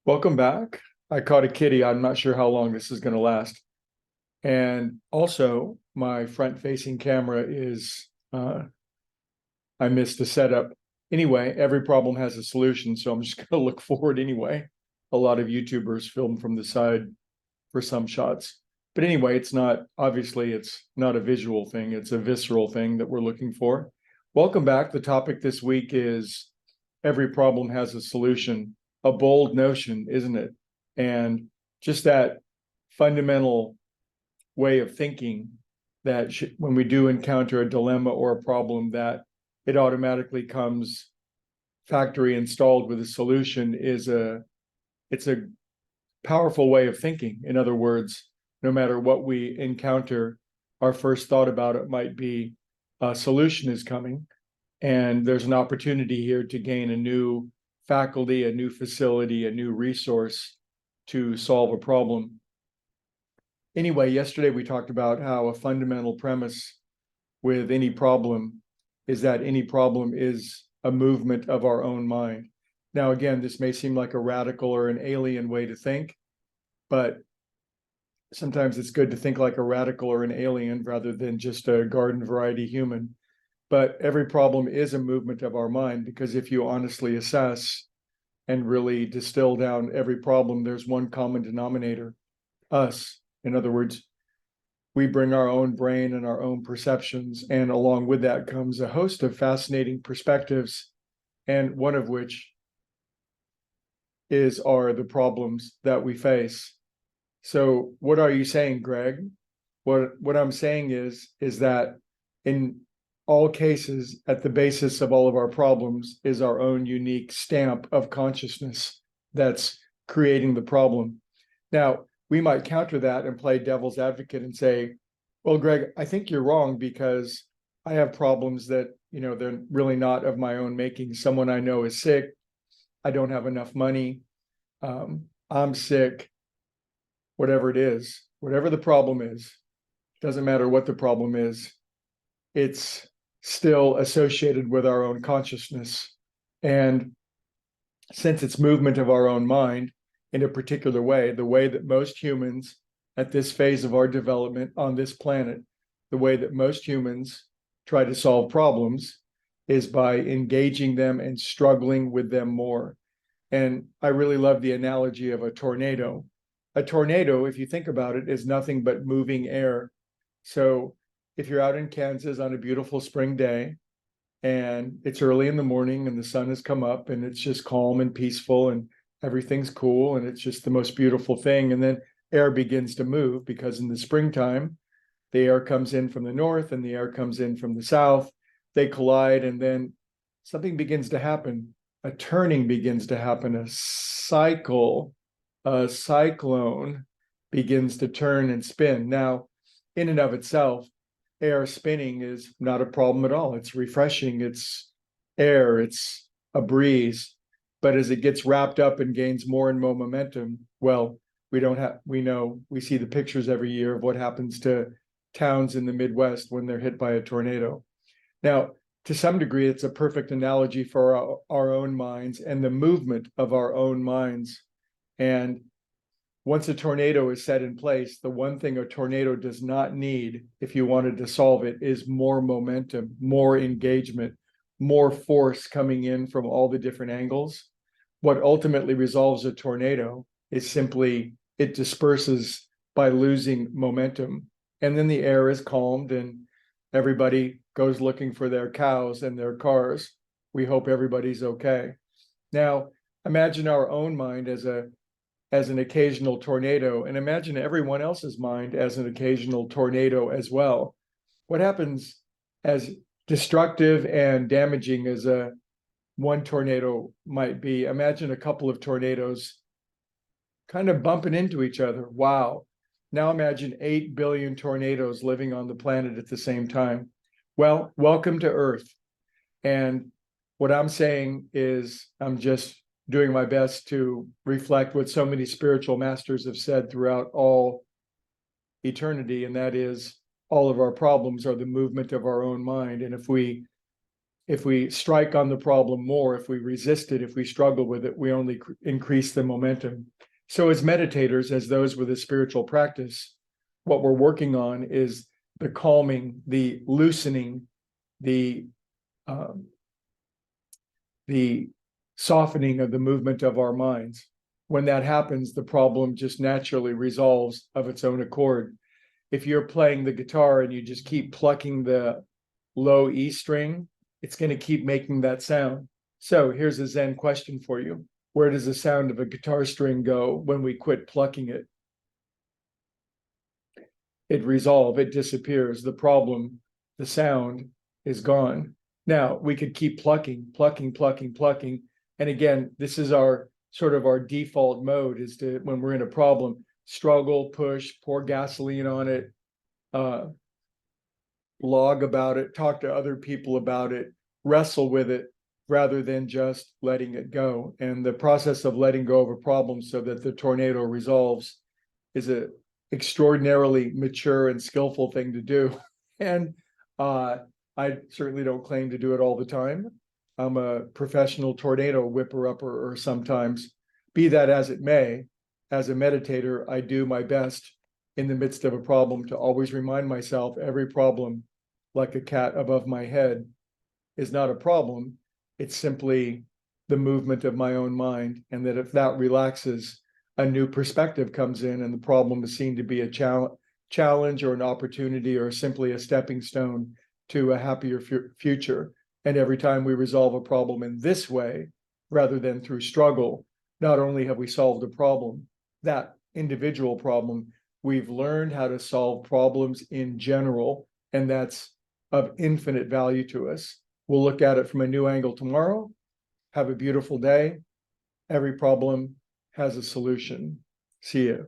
Welcome back. I caught a kitty. I'm not sure how long this is going to last. And also, my front-facing camera I missed the setup. Anyway, every problem has a solution, so I'm just going to look forward anyway. A lot of YouTubers film from the side for some shots. But anyway, obviously, it's not a visual thing. It's a visceral thing that we're looking for. Welcome back. The topic this week is every problem has a solution. A bold notion, isn't it? And just that fundamental way of thinking that when we do encounter a dilemma or a problem, that it automatically comes factory installed with a solution it's a powerful way of thinking. In other words, no matter what we encounter, our first thought about it might be a solution is coming, and there's an opportunity here to gain a new faculty, a new facility, a new resource to solve a problem. Anyway, yesterday we talked about how a fundamental premise with any problem is that any problem is a movement of our own mind. Now, again, this may seem like a radical or an alien way to think, but sometimes it's good to think like a radical or an alien rather than just a garden variety human. But every problem is a movement of our mind, because if you honestly assess and really distill down every problem, there's one common denominator: us. In other words, we bring our own brain and our own perceptions, and along with that comes a host of fascinating perspectives, and one of which are the problems that we face. So what are you saying, Greg? What I'm saying is that in all cases, at the basis of all of our problems is our own unique stamp of consciousness that's creating the problem. Now, we might counter that and play devil's advocate and say, well, Greg, I think you're wrong, because I have problems that, they're really not of my own making. Someone I know is sick. I don't have enough money. I'm sick. Whatever it is, whatever the problem is, doesn't matter what the problem is, it's still associated with our own consciousness. And since it's movement of our own mind in a particular way, the way that most humans at this phase of our development on this planet, the way that most humans try to solve problems is by engaging them and struggling with them more. And I really love the analogy of a tornado. A tornado, if you think about it, is nothing but moving air. So if you're out in Kansas on a beautiful spring day and it's early in the morning and the sun has come up and it's just calm and peaceful and everything's cool and it's just the most beautiful thing, and then air begins to move, because in the springtime, the air comes in from the north and the air comes in from the south. They collide, and then something begins to happen. A turning begins to happen. A cyclone begins to turn and spin. Now, in and of itself, air spinning is not a problem at all. It's refreshing. It's air. It's a breeze. But as it gets wrapped up and gains more and more momentum, well, we see the pictures every year of what happens to towns in the Midwest when they're hit by a tornado. Now, to some degree, it's a perfect analogy for our own minds and the movement of our own minds. And once a tornado is set in place, the one thing a tornado does not need, if you wanted to solve it, is more momentum, more engagement, more force coming in from all the different angles. What ultimately resolves a tornado is simply it disperses by losing momentum. And then the air is calmed and everybody goes looking for their cows and their cars. We hope everybody's okay. Now, imagine our own mind as an occasional tornado, and imagine everyone else's mind as an occasional tornado as well. What happens, as destructive and damaging as one tornado might be, imagine a couple of tornadoes kind of bumping into each other. Wow. Now imagine 8 billion tornadoes living on the planet at the same time. Well, welcome to Earth. And what I'm saying is I'm just doing my best to reflect what so many spiritual masters have said throughout all eternity, and that is all of our problems are the movement of our own mind. And if we If we strike on the problem more, if we resist it, if we struggle with it, we only increase the momentum. So as meditators, as those with a spiritual practice, what we're working on is the calming, the loosening, the softening of the movement of our minds. When that happens, the problem just naturally resolves of its own accord. If you're playing the guitar and you just keep plucking the low E string, it's going to keep making that sound. So here's a Zen question for you. Where does the sound of a guitar string go when we quit plucking it? It resolves, it disappears. The problem, the sound is gone. Now we could keep plucking. And again, this is our sort of our default mode, is to, when we're in a problem, struggle, push, pour gasoline on it, blog about it, talk to other people about it, wrestle with it, rather than just letting it go. And the process of letting go of a problem so that the tornado resolves is a extraordinarily mature and skillful thing to do. And I certainly don't claim to do it all the time. I'm a professional tornado whipper-upper, or sometimes. Be that as it may, as a meditator, I do my best in the midst of a problem to always remind myself every problem, like a cat above my head, is not a problem. It's simply the movement of my own mind. And that if that relaxes, a new perspective comes in, and the problem is seen to be a challenge or an opportunity, or simply a stepping stone to a happier future. And every time we resolve a problem in this way, rather than through struggle, not only have we solved a problem, that individual problem, we've learned how to solve problems in general, and that's of infinite value to us. We'll look at it from a new angle tomorrow. Have a beautiful day. Every problem has a solution. See you.